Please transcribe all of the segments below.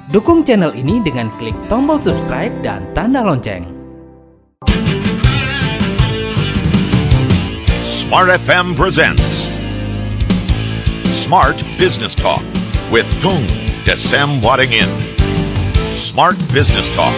Dukung channel ini dengan klik tombol subscribe dan tanda lonceng. Smart FM presents Smart Business Talk with Tung Desem Waddingin. Smart Business Talk.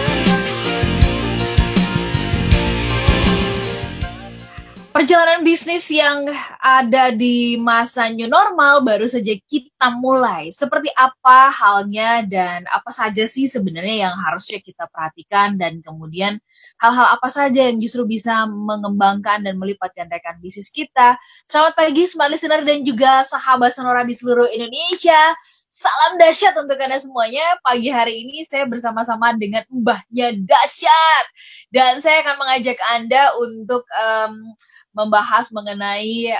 Perjalanan bisnis yang ada di masa new normal baru saja kita mulai. Seperti apa halnya dan apa saja sih sebenarnya yang harusnya kita perhatikan, dan kemudian hal-hal apa saja yang justru bisa mengembangkan dan melipat gandakan bisnis kita. Selamat pagi Smart Listener dan juga sahabat Sonora di seluruh Indonesia. Salam dahsyat untuk Anda semuanya. Pagi hari ini saya bersama-sama dengan Mbahnya Dahsyat. Dan saya akan mengajak Anda untuk membahas mengenai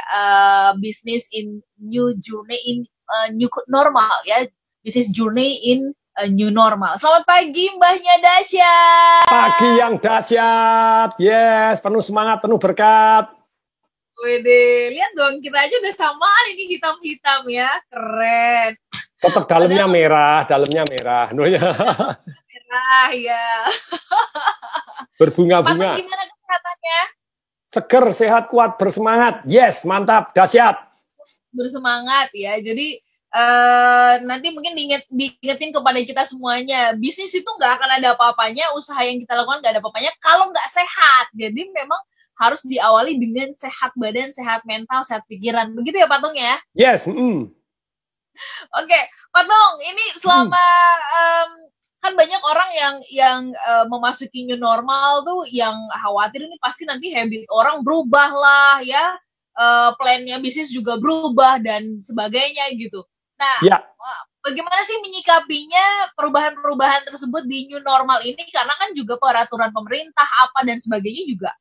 bisnis in new journey in new normal, ya, bisnis journey in new normal. Selamat pagi Mbahnya Dahsyat. Pagi yang dahsyat, yes, penuh semangat, penuh berkat. Wede, lihat dong, kita aja udah samaan ini hitam-hitam ya, keren. Tetap dalamnya merah, Merah ya. Berbunga-bunga. Pak, gimana kesehatannya? Seger, sehat, kuat, bersemangat. Yes, mantap, dahsyat. Bersemangat ya. Jadi nanti mungkin diingetin kepada kita semuanya, bisnis itu nggak akan ada apa-apanya, usaha yang kita lakukan nggak ada apa-apanya kalau nggak sehat. Jadi memang harus diawali dengan sehat badan, sehat mental, sehat pikiran. Begitu ya Pak Tung ya? Yes. Oke, Pak Tung, ini selama kan banyak orang yang memasuki new normal tuh yang khawatir ini pasti nanti habit orang berubah lah ya, plannya bisnis juga berubah dan sebagainya gitu. Nah, ya, bagaimana sih menyikapinya perubahan-perubahan tersebut di new normal ini, karena kan juga peraturan pemerintah apa dan sebagainya juga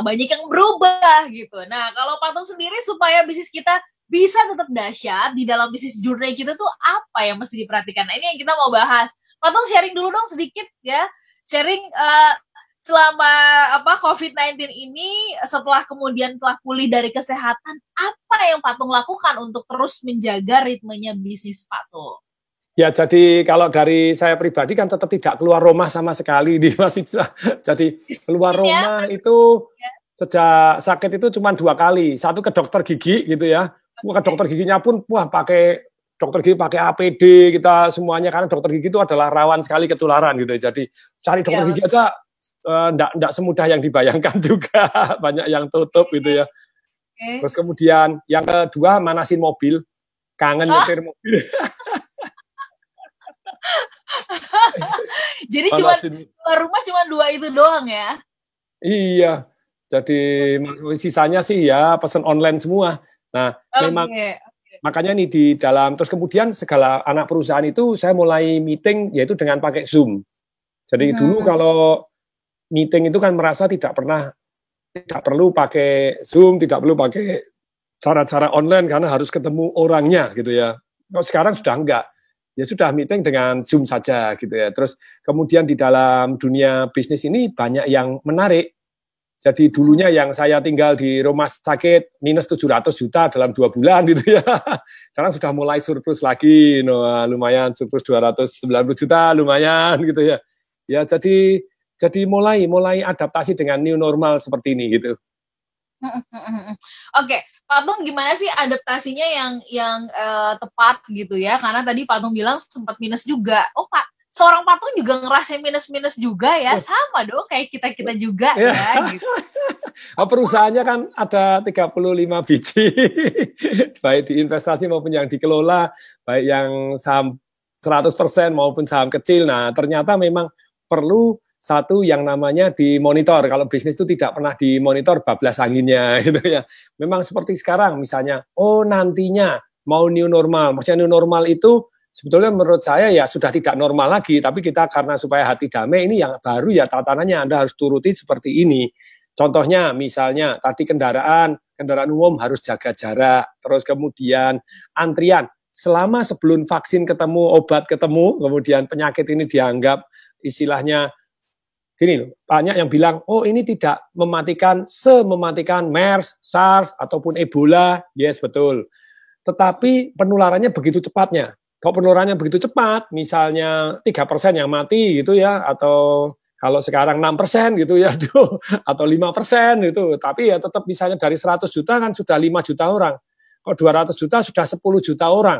banyak yang berubah gitu. Nah, kalau Pak Tung sendiri supaya bisnis kita bisa tetap dahsyat di dalam bisnis journey kita tuh apa yang mesti diperhatikan? Nah, ini yang kita mau bahas. Pak Tung sharing dulu dong sedikit ya. Sharing selama COVID-19 ini, setelah kemudian telah pulih dari kesehatan, apa yang Pak Tung lakukan untuk terus menjaga ritmenya bisnis Pak Tung? Ya, jadi kalau dari saya pribadi kan tetap tidak keluar rumah sama sekali di mahasiswa. Jadi keluar rumah itu sejak sakit itu cuma 2 kali. Satu ke dokter gigi gitu ya. Ke dokter giginya pun pakai dokter gigi pakai APD kita semuanya, karena dokter gigi itu adalah rawan sekali ketularan gitu. Jadi cari dokter gigi aja enggak semudah yang dibayangkan juga. Banyak yang tutup gitu ya. Terus kemudian yang kedua manasin mobil. Kangen nyetir mobil. Jadi keluar rumah cuma 2 itu doang ya? Iya. Jadi sisanya sih ya pesen online semua. Nah, memang makanya nih di dalam, terus kemudian segala anak perusahaan itu saya mulai meeting yaitu dengan pakai Zoom. Jadi dulu kalau meeting itu kan merasa tidak perlu pakai Zoom, tidak perlu pakai cara-cara online karena harus ketemu orangnya gitu ya. Kalau sekarang sudah enggak. Ya sudah meeting dengan Zoom saja gitu ya. Terus kemudian di dalam dunia bisnis ini banyak yang menarik. Jadi dulunya yang saya tinggal di rumah sakit minus 700 juta dalam 2 bulan gitu ya. Sekarang sudah mulai surplus lagi, lumayan surplus 290 juta, lumayan gitu ya. Ya jadi mulai adaptasi dengan new normal seperti ini gitu. Oke, Pak Tung gimana sih adaptasinya yang tepat gitu ya? Karena tadi Pak Tung bilang sempat minus juga. Oh Pak, seorang Pak Tung juga ngerasain minus-minus juga ya, sama dong kayak kita juga ya. Gitu. Perusahaannya kan ada 35 biji, baik di investasi maupun yang dikelola, baik yang saham 100% maupun saham kecil. Nah, ternyata memang perlu satu yang namanya dimonitor. Kalau bisnis itu tidak pernah dimonitor bablas anginnya gitu ya. Memang seperti sekarang misalnya, nantinya mau new normal. Maksudnya new normal itu sebetulnya menurut saya ya sudah tidak normal lagi, tapi kita karena supaya hati damai ini yang baru ya tatanannya Anda harus turuti seperti ini. Contohnya misalnya tadi kendaraan umum harus jaga jarak, terus kemudian antrian. Selama sebelum vaksin ketemu, obat ketemu, kemudian penyakit ini dianggap istilahnya gini loh, banyak yang bilang, ini tidak mematikan MERS, SARS, ataupun Ebola. Yes, betul. Tetapi penularannya begitu cepatnya. kok penularannya begitu cepat, misalnya 3% yang mati gitu ya, atau kalau sekarang 6% gitu ya, atau 5% gitu, tapi ya tetap misalnya dari 100 juta kan sudah 5 juta orang, kok 200 juta sudah 10 juta orang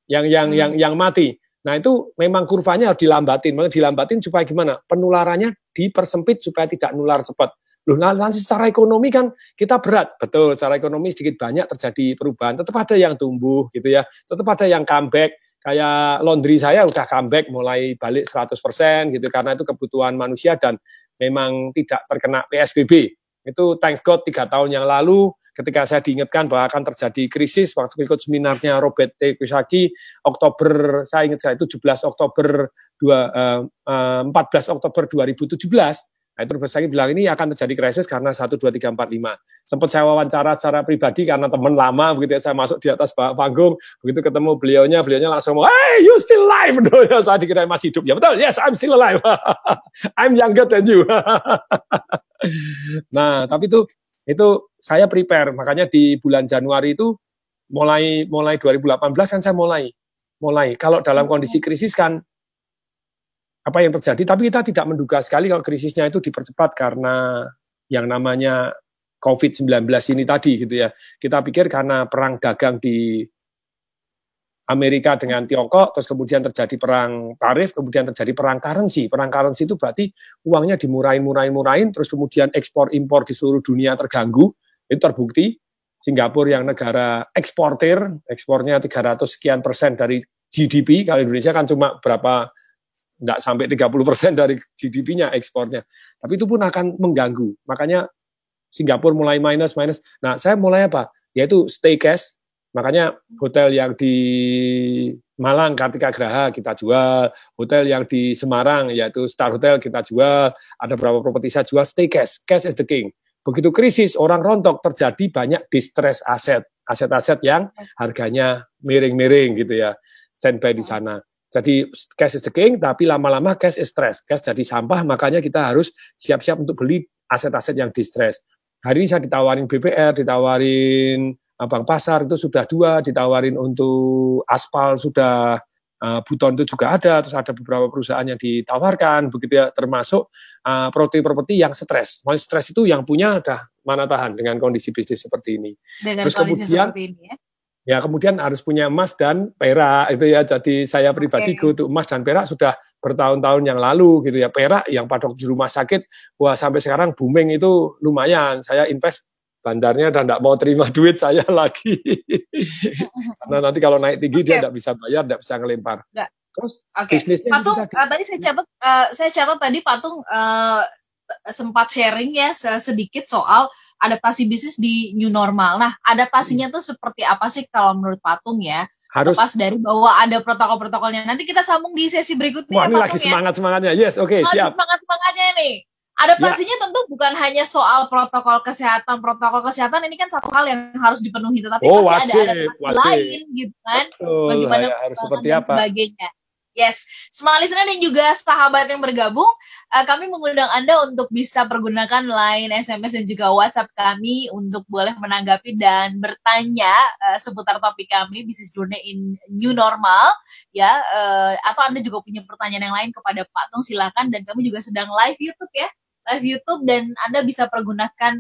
yang mati. Nah itu memang kurvanya harus dilambatin, makanya dilambatin supaya gimana? Penularannya dipersempit supaya tidak nular cepat. Loh, nanti secara ekonomi kan kita berat, betul, secara ekonomi sedikit banyak terjadi perubahan, tetap ada yang tumbuh gitu ya, tetap ada yang comeback. Kayak laundry saya udah comeback mulai balik 100% gitu karena itu kebutuhan manusia dan memang tidak terkena PSBB. Itu thanks God 3 tahun yang lalu ketika saya diingatkan bahwa akan terjadi krisis waktu ikut seminarnya Robert T. Kiyosaki Oktober, saya ingat saya itu 14 Oktober 2017. Nah, itu Robert Kiyosaki bilang ini akan terjadi krisis karena 1, 2, 3, 4, 5. Sempat saya wawancara secara pribadi karena teman lama, begitu ya, saya masuk di atas panggung, begitu ketemu beliaunya langsung ngomong, hey, you still alive? Saya dikira masih hidup. Ya betul, yes, I'm still alive. I'm younger than you. Nah, tapi itu saya prepare, makanya di bulan Januari itu mulai 2018 kan saya mulai. Kalau dalam kondisi krisis kan apa yang terjadi, tapi kita tidak menduga sekali kalau krisisnya itu dipercepat karena yang namanya COVID-19 ini tadi gitu ya. Kita pikir karena perang dagang di Amerika dengan Tiongkok, terus kemudian terjadi perang tarif, kemudian terjadi perang currency. Perang currency itu berarti uangnya dimurahin, terus kemudian ekspor-impor di seluruh dunia terganggu. Itu terbukti. Singapura yang negara eksportir, ekspornya 300 sekian persen dari GDP, kalau Indonesia kan cuma berapa, nggak sampai 30% dari GDP-nya ekspornya. Tapi itu pun akan mengganggu. Makanya Singapura mulai minus. Nah, saya mulai apa? Yaitu stay cash. Makanya hotel yang di Malang, Kartika Graha kita jual. Hotel yang di Semarang, yaitu Star Hotel kita jual. Ada beberapa properti saya jual, stay cash. Cash is the king. Begitu krisis, orang rontok, terjadi banyak distress aset. Aset-aset yang harganya miring-miring gitu ya. Standby di sana. Jadi cash is the king, tapi lama-lama cash is stress. Cash jadi sampah, makanya kita harus siap-siap untuk beli aset-aset yang distress. Hari ini saya ditawarin BPR, ditawarin Bank Pasar, itu sudah 2, ditawarin untuk aspal sudah, Buton itu juga ada, terus ada beberapa perusahaan yang ditawarkan, begitu ya, termasuk properti yang stres. Mau stres itu yang punya udah mana tahan dengan kondisi bisnis seperti ini. Dengan terus kondisi kemudian, seperti ini ya. Ya, kemudian harus punya emas dan perak itu ya. Jadi saya pribadi untuk emas dan perak sudah bertahun-tahun yang lalu gitu ya. Perak yang padok di rumah sakit, wah sampai sekarang booming itu lumayan. Saya invest bandarnya dan tidak mau terima duit saya lagi. Karena nanti kalau naik tinggi dia tidak bisa bayar, tidak bisa ngelempar. Terus bisnisnya Patung, tadi saya catat tadi Patung sempat sharing ya sedikit soal adaptasi bisnis di new normal. Nah, adaptasinya tuh seperti apa sih kalau menurut Patung ya? Harus lepas dari bahwa ada protokol-protokolnya. Nanti kita sambung di sesi berikutnya. Wah, ya, ini Patung, lagi semangat-semangatnya. Yes, oke, siap. Semangat-semangatnya nih. Adaptasinya tentu bukan hanya soal protokol kesehatan. Protokol kesehatan ini kan satu hal yang harus dipenuhi, tetapi pasti ada adaptasi lain gitu kan. Bagaimana harus seperti apa? Sebagainya. Yes, semua listener dan juga sahabat yang bergabung, kami mengundang Anda untuk bisa pergunakan line, SMS, dan juga WhatsApp kami untuk boleh menanggapi dan bertanya seputar topik kami, Business Journey in New Normal, ya. Atau Anda juga punya pertanyaan yang lain kepada Pak Tung, silakan. Dan kami juga sedang live YouTube ya, live YouTube, dan Anda bisa pergunakan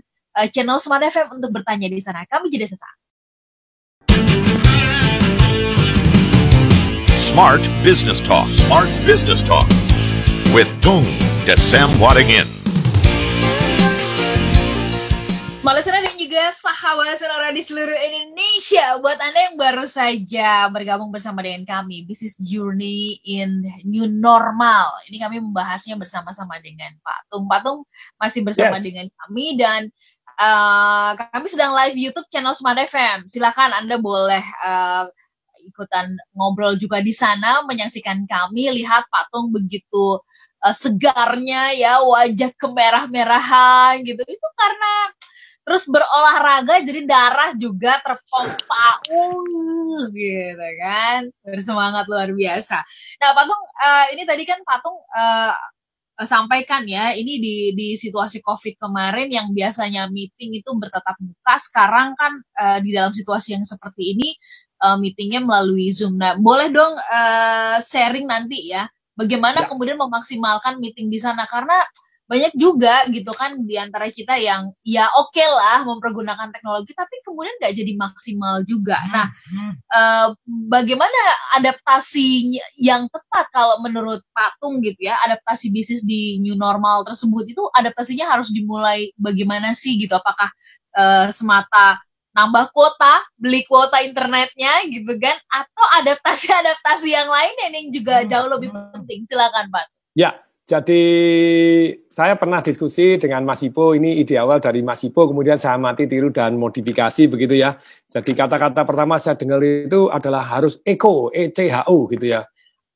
channel Smart FM untuk bertanya di sana. Kami jeda sesaat. Smart Business Talk. Smart Business Talk with Tung Desem Wadingin. Listener dan juga sahabat sonora di seluruh Indonesia, buat Anda yang baru saja bergabung bersama dengan kami, Business Journey in New Normal. Ini kami membahasnya bersama-sama dengan Pak Tung. Pak Tung masih bersama dengan kami dan kami sedang live YouTube channel Smart FM. Silakan Anda boleh ikutan ngobrol juga di sana, menyaksikan kami. Lihat Pak Tung begitu segarnya ya, wajah kemerah-merahan gitu. Itu karena terus berolahraga, jadi darah juga terpompa, gitu kan, bersemangat luar biasa. Nah, Pak Tung, ini tadi kan Pak Tung sampaikan ya, ini di situasi COVID kemarin yang biasanya meeting itu bertatap muka, sekarang kan di dalam situasi yang seperti ini meetingnya melalui Zoom. Nah, boleh dong sharing nanti ya, bagaimana kemudian memaksimalkan meeting di sana, karena banyak juga gitu kan di antara kita yang ya oke lah mempergunakan teknologi, tapi kemudian nggak jadi maksimal juga. Nah, bagaimana adaptasi yang tepat kalau menurut Pak Tung gitu ya, adaptasi bisnis di new normal tersebut itu adaptasinya harus dimulai bagaimana sih gitu? Apakah semata nambah kuota, beli kuota internetnya gitu kan, atau adaptasi-adaptasi yang lainnya yang juga jauh lebih penting? Silakan Pak. Ya. Jadi saya pernah diskusi dengan Mas Ipo, ini ide awal dari Mas Ipo, kemudian saya amati, tiru, dan modifikasi begitu ya. Jadi kata-kata pertama saya dengar itu adalah harus eco, ECHO gitu ya.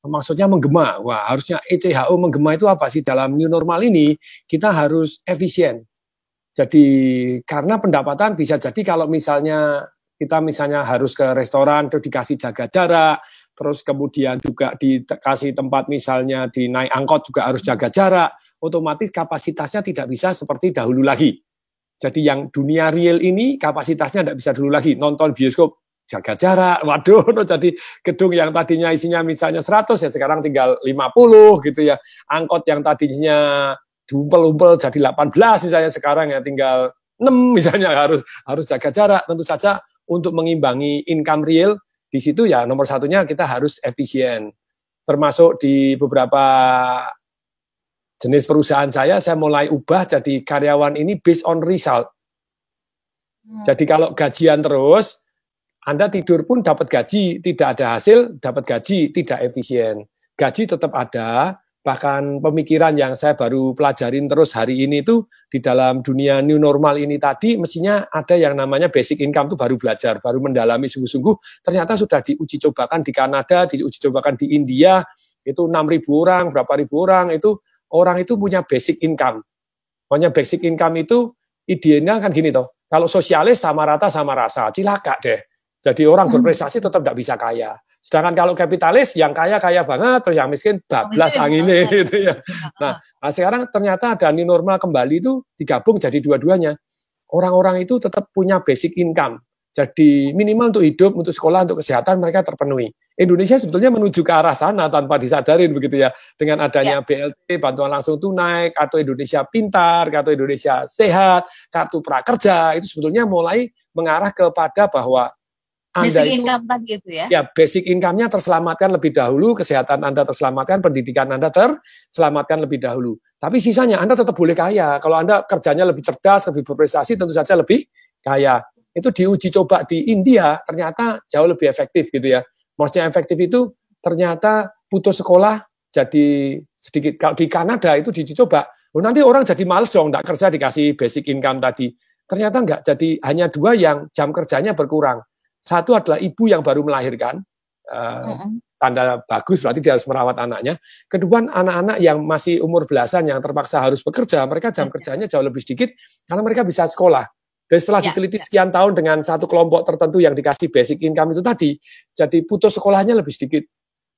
Maksudnya menggema. Wah, harusnya ECHO menggema itu apa sih? Dalam new normal ini kita harus efisien. Jadi karena pendapatan bisa jadi kalau misalnya kita harus ke restoran terus dikasih jaga jarak, terus kemudian juga dikasih tempat misalnya di naik angkot juga harus jaga jarak, otomatis kapasitasnya tidak bisa seperti dahulu lagi. Jadi yang dunia real ini kapasitasnya tidak bisa dulu lagi. Nonton bioskop jaga jarak, waduh, jadi gedung yang tadinya isinya misalnya 100 ya sekarang tinggal 50 gitu ya. Angkot yang tadinya diumpel-umpel jadi 18 misalnya sekarang ya tinggal 6 misalnya, harus jaga jarak. Tentu saja untuk mengimbangi income real, di situ ya nomor satunya kita harus efisien. Termasuk di beberapa jenis perusahaan saya mulai ubah jadi karyawan ini based on result. Jadi kalau gajian terus, Anda tidur pun dapat gaji, tidak ada hasil, dapat gaji, tidak efisien. Gaji tetap ada, bahkan pemikiran yang saya baru pelajarin terus hari ini itu di dalam dunia new normal ini tadi mestinya ada yang namanya basic income, itu baru belajar, baru mendalami sungguh-sungguh. Ternyata sudah diuji cobakan di Kanada, diuji cobakan di India, itu 6.000 orang, berapa ribu orang, itu orang itu punya basic income. Pokoknya basic income itu idealnya kan gini toh, kalau sosialis sama rata sama rasa, cilaka deh. Jadi orang berprestasi tetap tidak bisa kaya. Sedangkan kalau kapitalis, yang kaya banget, terus yang miskin bablas anginnya gitu ya. Nah, sekarang ternyata ada new normal kembali itu digabung jadi dua-duanya. Orang-orang itu tetap punya basic income. Jadi minimal untuk hidup, untuk sekolah, untuk kesehatan mereka terpenuhi. Indonesia sebetulnya menuju ke arah sana tanpa disadarin begitu ya. Dengan adanya BLT, bantuan langsung tunai, kartu Indonesia Pintar, kartu Indonesia Sehat, kartu prakerja, itu sebetulnya mulai mengarah kepada bahwa Anda basic income tadi itu ya? Ya, basic income-nya terselamatkan lebih dahulu, kesehatan Anda terselamatkan, pendidikan Anda terselamatkan lebih dahulu. Tapi sisanya Anda tetap boleh kaya. Kalau Anda kerjanya lebih cerdas, lebih berprestasi, tentu saja lebih kaya. Itu diuji coba di India, ternyata jauh lebih efektif gitu ya. Maksudnya efektif itu ternyata putus sekolah jadi sedikit. Kalau di Kanada itu diuji coba, nanti orang jadi males dong, nggak kerja dikasih basic income tadi. Ternyata nggak, jadi hanya 2 yang jam kerjanya berkurang. Satu adalah ibu yang baru melahirkan, tanda bagus berarti dia harus merawat anaknya. Kedua, anak-anak yang masih umur belasan yang terpaksa harus bekerja, mereka jam kerjanya jauh lebih sedikit karena mereka bisa sekolah. Dan setelah diteliti sekian tahun dengan satu kelompok tertentu yang dikasih basic income itu tadi, jadi putus sekolahnya lebih sedikit.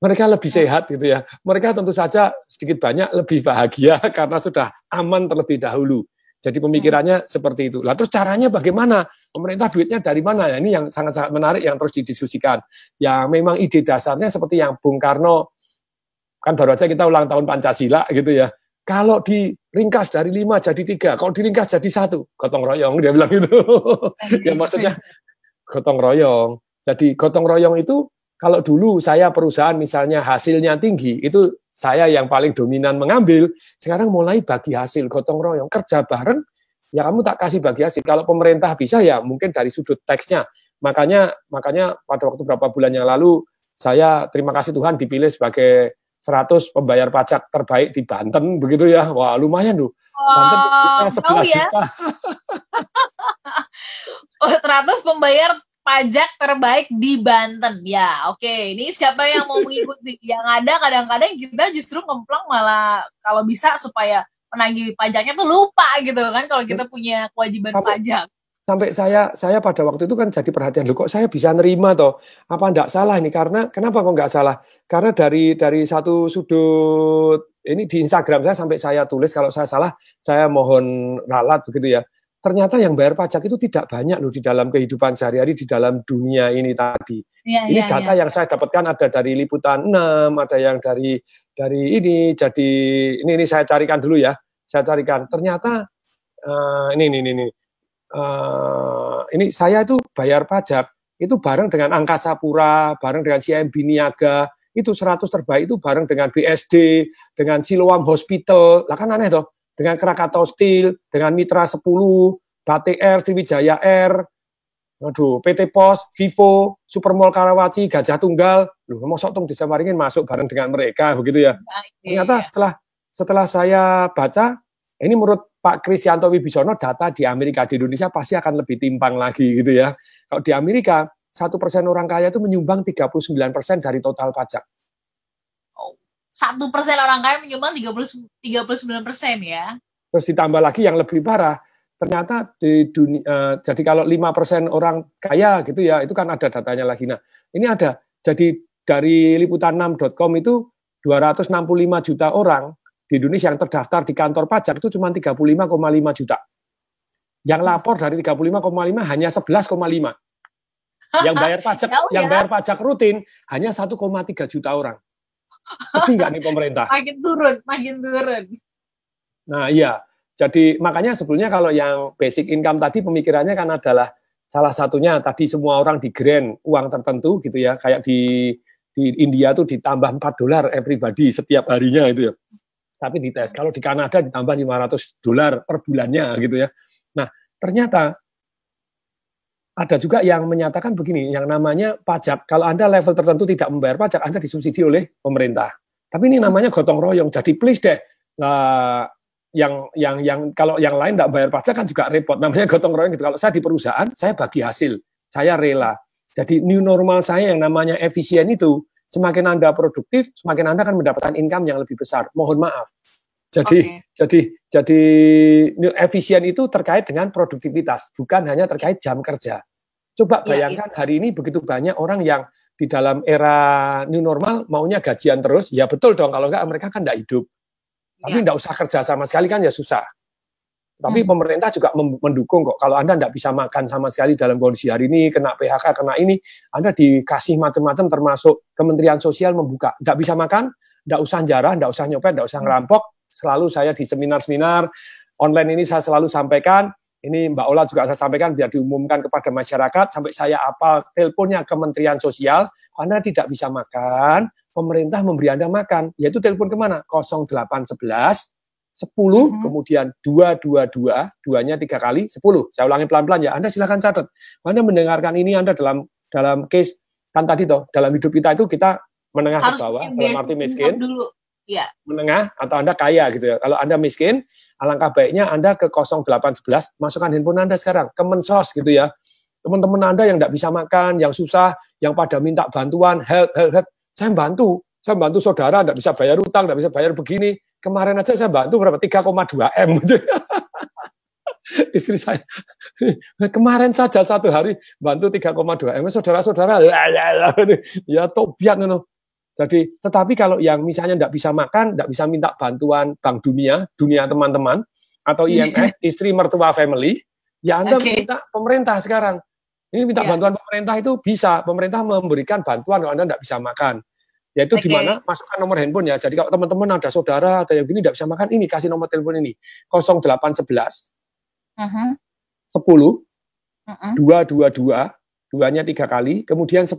Mereka lebih sehat gitu ya. Mereka tentu saja sedikit banyak lebih bahagia karena sudah aman terlebih dahulu. Jadi pemikirannya seperti itu. Lah terus caranya bagaimana? Pemerintah duitnya dari mana? Ya, ini yang sangat-sangat menarik yang terus didiskusikan. Ya memang ide dasarnya seperti yang Bung Karno, kan baru aja kita ulang tahun Pancasila gitu ya. Kalau diringkas dari 5 jadi 3, kalau diringkas jadi 1, gotong royong, dia bilang gitu. Ya maksudnya gotong royong. Jadi gotong royong itu kalau dulu saya perusahaan misalnya hasilnya tinggi, itu saya yang paling dominan mengambil, sekarang mulai bagi hasil, gotong royong, kerja bareng, ya kamu tak kasih bagi hasil. Kalau pemerintah bisa ya mungkin dari sudut teksnya. Makanya pada waktu beberapa bulan yang lalu, saya terima kasih Tuhan dipilih sebagai 100 pembayar pajak terbaik di Banten, begitu ya. Wah lumayan tuh. Banten punya 11 juta. 100 pembayar pajak terbaik di Banten. Ya, oke. Ini siapa yang mau mengikuti? Yang ada kadang-kadang kita justru ngemplang malah kalau bisa supaya penagih pajaknya tuh lupa gitu kan kalau kita punya kewajiban pajak. Sampai saya pada waktu itu kan jadi perhatian, loh kok saya bisa nerima toh? Apa enggak salah ini? Karena kenapa kok enggak salah? Karena dari satu sudut ini di Instagram saya sampai saya tulis kalau saya salah saya mohon ralat begitu ya. ternyata yang bayar pajak itu tidak banyak loh di dalam kehidupan sehari-hari di dalam dunia ini tadi. Ini data yang saya dapatkan ada dari Liputan 6, ada yang dari ini. Jadi ini saya carikan dulu ya. Saya carikan. Ternyata ini saya itu bayar pajak itu bareng dengan Angkasa Pura, bareng dengan CIMB Niaga, itu 100 terbaik itu bareng dengan BSD, dengan Siloam Hospital. Lah kan aneh toh. Dengan Krakatau Steel, dengan Mitra 10, Batik Air, Sriwijaya Air, PT Pos, Vivo, Supermall Karawaci, Gajah Tunggal. Loh, mosok tong disawaringin masuk bareng dengan mereka begitu ya. Ternyata setelah saya baca, ini menurut Pak Kristianto Wibisono, data di Amerika, di Indonesia pasti akan lebih timpang lagi gitu ya. Kalau di Amerika, 1% orang kaya itu menyumbang 39% dari total pajak. 1% orang kaya menyumbang 39% ya. Terus ditambah lagi yang lebih parah, ternyata di dunia, jadi kalau 5% orang kaya gitu ya, itu kan ada datanya lagi. Nah, ini ada, jadi dari liputan6.com itu 265 juta orang di Indonesia yang terdaftar di kantor pajak itu cuma 35,5 juta. Yang lapor dari 35,5 hanya 11,5. Yang bayar pajak, bayar pajak rutin hanya 1,3 juta orang. Sedih nggak nih pemerintah? Makin turun. Nah iya, jadi makanya sebetulnya kalau yang basic income tadi pemikirannya kan adalah salah satunya tadi semua orang di grant uang tertentu gitu ya, kayak di India tuh ditambah $4 everybody setiap harinya itu ya. Tapi dites, kalau di Kanada ditambah $500 per bulannya gitu ya. Nah ternyata ada juga yang menyatakan begini, yang namanya pajak, kalau Anda level tertentu tidak membayar pajak, Anda disubsidi oleh pemerintah. Tapi ini namanya gotong royong, jadi please deh, yang kalau yang lain tidak bayar pajak kan juga repot, namanya gotong royong gitu. Kalau saya di perusahaan, saya bagi hasil, saya rela. Jadi new normal saya yang namanya efisien itu, semakin Anda produktif, semakin Anda akan mendapatkan income yang lebih besar. Mohon maaf. Jadi efisien itu terkait dengan produktivitas, bukan hanya terkait jam kerja. Coba bayangkan hari ini begitu banyak orang yang di dalam era new normal maunya gajian terus, ya betul dong, kalau enggak mereka kan enggak hidup. Tapi enggak usah kerja sama sekali kan ya susah. Tapi pemerintah juga mendukung kok, kalau Anda enggak bisa makan sama sekali dalam kondisi hari ini, kena PHK, kena ini, Anda dikasih macam-macam termasuk Kementerian Sosial membuka. Enggak bisa makan, enggak usah jarah, enggak usah nyopet, enggak usah ngerampok. Selalu saya di seminar-seminar online ini saya selalu sampaikan, ini Mbak Ola juga saya sampaikan biar diumumkan kepada masyarakat, sampai saya apal teleponnya Kementerian Sosial, Anda tidak bisa makan, pemerintah memberi Anda makan, yaitu telepon kemana? 0811 10, kemudian 222, duanya 3 kali, 10. Saya ulangi pelan-pelan ya, Anda silakan catat. Anda mendengarkan ini, Anda dalam case, kan tadi toh, dalam hidup kita itu kita menengah ke bawah, dalam arti miskin. Ya. Menengah atau Anda kaya gitu ya. Kalau Anda miskin, alangkah baiknya Anda ke 0811, masukkan handphone Anda sekarang, Kemensos gitu ya. Teman-teman Anda yang tidak bisa makan, yang susah, yang pada minta bantuan, help. Saya bantu saudara, tidak bisa bayar utang, tidak bisa bayar begini. Kemarin aja saya bantu berapa? 3,2 M gitu. Istri saya, kemarin saja satu hari bantu 3,2 M. Saudara-saudara, ya tobiat gitu. Jadi, tetapi kalau yang misalnya tidak bisa makan, tidak bisa minta bantuan Bank Dunia teman-teman, atau IMF, istri mertua family, ya Anda minta pemerintah sekarang. Ini minta bantuan pemerintah itu bisa, pemerintah memberikan bantuan kalau Anda tidak bisa makan. Yaitu di mana masukkan nomor handphone ya. Jadi kalau teman-teman ada saudara atau yang gini tidak bisa makan, ini kasih nomor telepon ini 0811 10 222, duanya 3 kali, kemudian 10.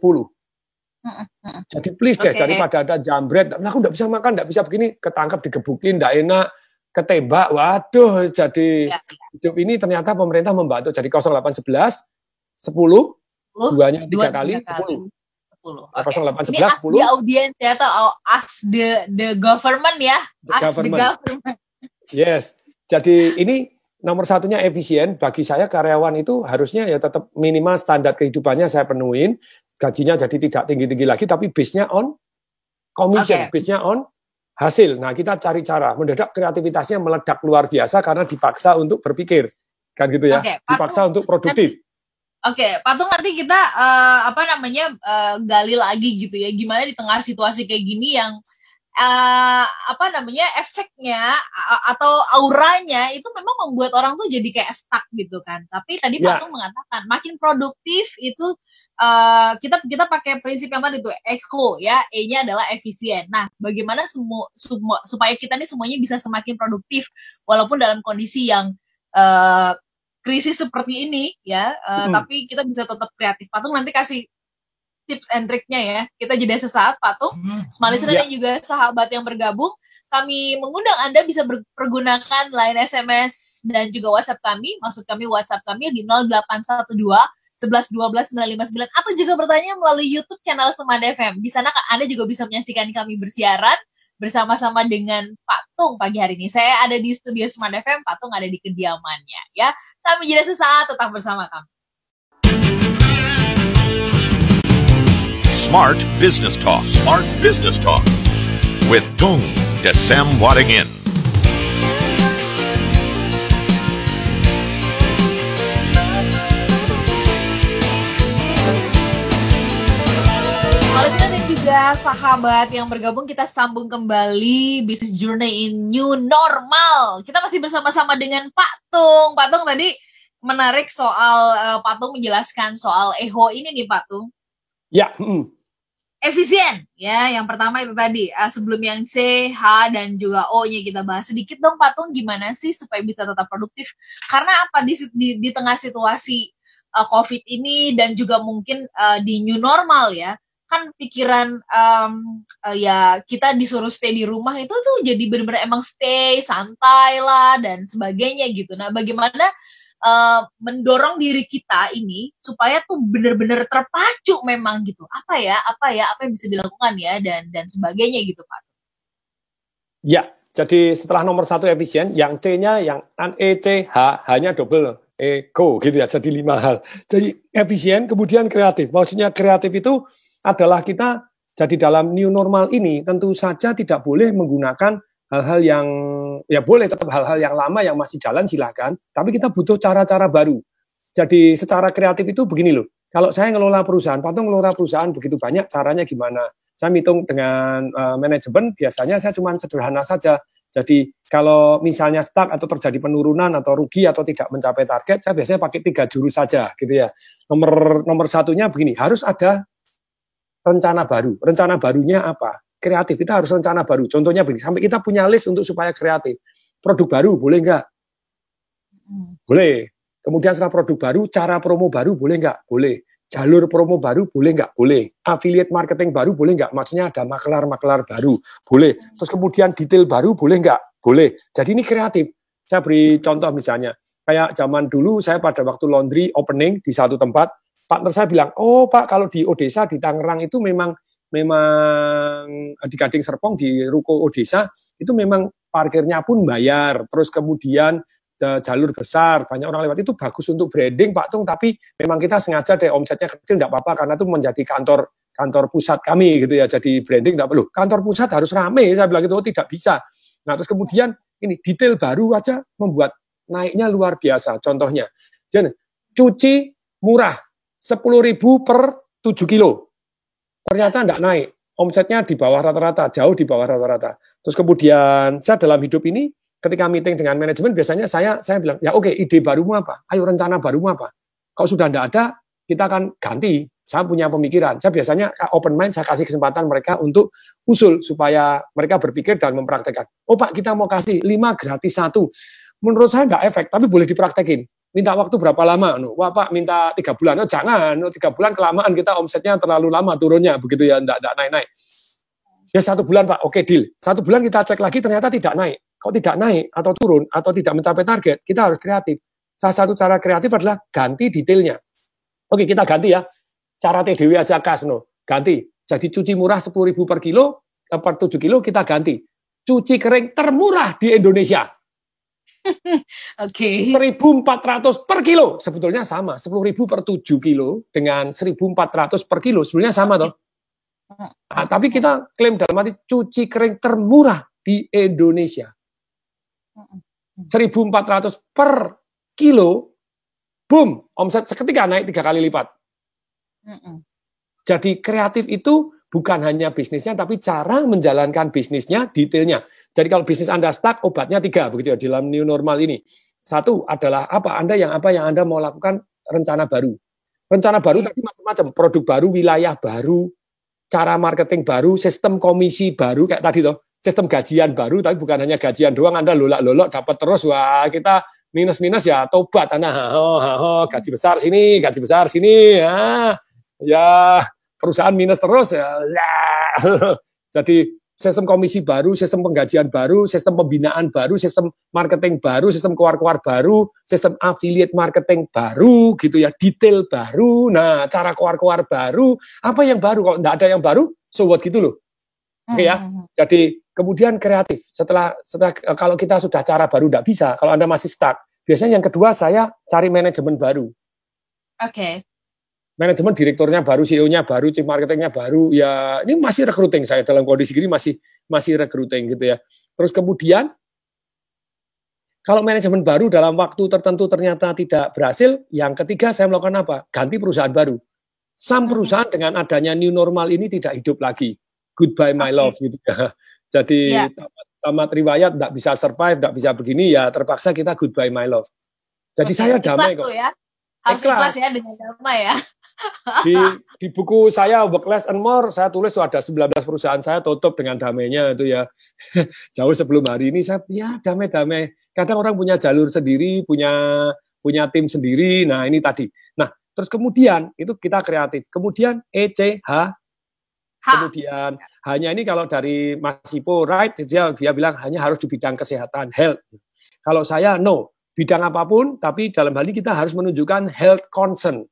Jadi please deh, daripada ada jambret, aku nggak bisa makan, nggak bisa begini, ketangkep, digebukin, nggak enak, ketembak, waduh, jadi hidup ini ternyata pemerintah membantu. Jadi 0811 10, duanya 3 kali, 10. 0811 ini 10. Ini audiens ya, atau ask the government ya, ask the government. Yes, jadi ini nomor satunya efisien. Bagi saya karyawan itu harusnya ya tetap minimal standar kehidupannya saya penuhin. Gajinya jadi tidak tinggi-tinggi lagi, tapi base-nya on commission, base-nya on hasil. Nah, kita cari cara. Mendadak kreativitasnya meledak luar biasa karena dipaksa untuk berpikir. Kan gitu ya, dipaksa untuk produktif. Patung nanti kita gali lagi gitu ya. Gimana di tengah situasi kayak gini yang apa namanya, efeknya atau auranya itu memang membuat orang tuh jadi kayak stuck gitu kan. Tapi tadi Pak Tung mengatakan makin produktif itu kita pakai prinsip yang tadi itu eco ya, E-nya adalah efisien. Nah, bagaimana supaya kita nih semuanya bisa semakin produktif walaupun dalam kondisi yang krisis seperti ini ya, tapi kita bisa tetap kreatif. Pak Tung nanti kasih tips and triknya ya. Kita jeda sesaat, Pak Tung, Smart Listener dan juga sahabat yang bergabung. Kami mengundang Anda bisa pergunakan line SMS dan juga WhatsApp kami. Maksud kami WhatsApp kami di 0812 11 12 959 atau juga bertanya melalui YouTube channel Smart FM. Di sana Anda juga bisa menyaksikan kami bersiaran bersama-sama dengan Pak Tung pagi hari ini. Saya ada di studio Smart FM, Pak Tung ada di kediamannya ya. Kami jeda sesaat, tetap bersama kami. Smart Business Talk. Smart Business Talk with Tung Desem Wadingin. Waalaikumsalam dan juga sahabat yang bergabung, kita sambung kembali Business Journey in New Normal. Kita masih bersama-sama dengan Pak Tung. Pak Tung tadi menarik soal Pak Tung menjelaskan soal EHO ini nih Pak Tung. Ya. Efisien ya, yang pertama itu tadi. Sebelum yang C, H dan juga O-nya kita bahas sedikit dong Pak Tung, gimana sih supaya bisa tetap produktif? Karena apa di tengah situasi COVID ini dan juga mungkin di new normal ya, kan pikiran ya kita disuruh stay di rumah itu tuh jadi benar-benar emang stay santai lah dan sebagainya gitu. Nah, bagaimana mendorong diri kita ini supaya tuh benar-benar terpacu memang gitu. Apa yang bisa dilakukan ya dan sebagainya gitu Pak. Ya, jadi setelah nomor 1 efisien, yang C-nya yang E, C, H-nya double ego gitu ya. Jadi 5 hal. Jadi efisien, kemudian kreatif. Maksudnya kreatif itu adalah kita jadi dalam new normal ini tentu saja tidak boleh menggunakan hal-hal yang, ya boleh tetap hal-hal yang lama yang masih jalan silahkan, tapi kita butuh cara-cara baru. Jadi secara kreatif itu begini loh, kalau saya ngelola perusahaan, Pak Tung ngelola perusahaan begitu banyak, caranya gimana? Saya hitung dengan manajemen, biasanya saya cuma sederhana saja. Jadi kalau misalnya stuck atau terjadi penurunan atau rugi atau tidak mencapai target, saya biasanya pakai 3 jurus saja gitu ya. Nomor satunya begini, harus ada rencana baru. Rencana barunya apa? Kreatif, kita harus rencana baru. Contohnya begini, sampai kita punya list untuk supaya kreatif. Produk baru, boleh nggak? Boleh. Kemudian setelah produk baru, cara promo baru, boleh nggak? Boleh. Jalur promo baru, boleh nggak? Boleh. Affiliate marketing baru, boleh nggak? Maksudnya ada maklar-maklar baru, boleh. Terus kemudian detail baru, boleh nggak? Boleh. Jadi ini kreatif. Saya beri contoh misalnya, kayak zaman dulu saya pada waktu laundry opening di satu tempat, partner saya bilang, oh Pak, kalau di Odesa, di Tangerang itu memang di Gading Serpong, di Ruko Odesa, itu memang parkirnya pun bayar, terus kemudian jalur besar, banyak orang lewat, itu bagus untuk branding Pak Tung, tapi memang kita sengaja deh omsetnya kecil, enggak apa-apa, karena itu menjadi kantor pusat kami gitu ya, jadi branding enggak perlu, kantor pusat harus rame, saya bilang gitu, tidak bisa. Nah terus kemudian ini detail baru aja membuat naiknya luar biasa, contohnya, jadi cuci murah, 10.000 per 7 kilo. Ternyata enggak naik, omsetnya di bawah rata-rata, jauh di bawah rata-rata. Terus kemudian saya dalam hidup ini, ketika meeting dengan manajemen, biasanya saya bilang, ya oke, ide barumu apa? Ayo rencana barumu apa? Kalau sudah enggak ada, kita akan ganti. Saya punya pemikiran. Saya biasanya open mind, saya kasih kesempatan mereka untuk usul, supaya mereka berpikir dan mempraktekkan. Oh Pak, kita mau kasih 5 gratis 1. Menurut saya enggak efek, tapi boleh dipraktekin. Minta waktu berapa lama? Wah Pak, minta 3 bulan. Oh jangan, 3 bulan kelamaan, kita omsetnya terlalu lama turunnya, begitu ya, enggak naik-naik. Ya 1 bulan Pak, oke deal. 1 bulan kita cek lagi, ternyata tidak naik. Kalau tidak naik, atau turun, atau tidak mencapai target, kita harus kreatif. Salah satu cara kreatif adalah ganti detailnya. Oke, kita ganti ya. Cara TDW aja kas, ganti. Jadi cuci murah 10.000 per kilo, per 7 kilo kita ganti. Cuci kering termurah di Indonesia. Oke. 1.400 per kilo, sebetulnya sama. 10.000 per 7 kilo dengan 1.400 per kilo, sebetulnya sama toh. Nah, tapi kita klaim dalam arti cuci kering termurah di Indonesia. 1.400 per kilo, boom, omset seketika naik 3 kali lipat. Jadi kreatif itu bukan hanya bisnisnya, tapi cara menjalankan bisnisnya, detailnya. Jadi kalau bisnis Anda stuck, obatnya 3 begitu ya dalam new normal ini. 1 adalah apa yang Anda mau lakukan, rencana baru. Rencana baru tadi macam-macam, produk baru, wilayah baru, cara marketing baru, sistem komisi baru kayak tadi toh, sistem gajian baru, tapi bukan hanya gajian doang, Anda lolak-lolok dapat terus, wah kita minus-minus ya tobat, gaji besar sini, ya perusahaan minus terus ya. Jadi sistem komisi baru, sistem penggajian baru, sistem pembinaan baru, sistem marketing baru, sistem keluar-keluar baru, sistem affiliate marketing baru, gitu ya, detail baru, nah cara keluar-keluar baru, apa yang baru, kalau tidak ada yang baru, so what gitu loh. Oke ya, jadi kemudian kreatif, setelah kalau kita sudah cara baru tidak bisa, kalau Anda masih stuck, biasanya yang kedua saya cari manajemen baru. Oke. Manajemen, direkturnya baru, CEO-nya baru, chief marketingnya baru, ya ini masih recruiting saya dalam kondisi gini masih recruiting gitu ya. Terus kemudian kalau manajemen baru dalam waktu tertentu ternyata tidak berhasil, yang ketiga saya melakukan apa? Ganti perusahaan baru. Perusahaan dengan adanya new normal ini tidak hidup lagi. Goodbye my love gitu ya. Jadi tamat riwayat, tidak bisa survive, tidak bisa begini ya, terpaksa kita goodbye my love. Jadi saya damai kok. Ya. Harus ikhlas ya dengan damai ya. Di buku saya Work Less and More saya tulis tuh ada 19 perusahaan saya tutup dengan damainya itu ya. Jauh sebelum hari ini saya ya damai-damai. Kadang orang punya jalur sendiri, punya tim sendiri. Nah, ini tadi. Nah, terus kemudian itu kita kreatif. Kemudian ECH. Kemudian hanya ini kalau dari Mas Ipo right dia bilang hanya harus di bidang kesehatan, health. Kalau saya no, bidang apapun tapi dalam hal ini kita harus menunjukkan health concern.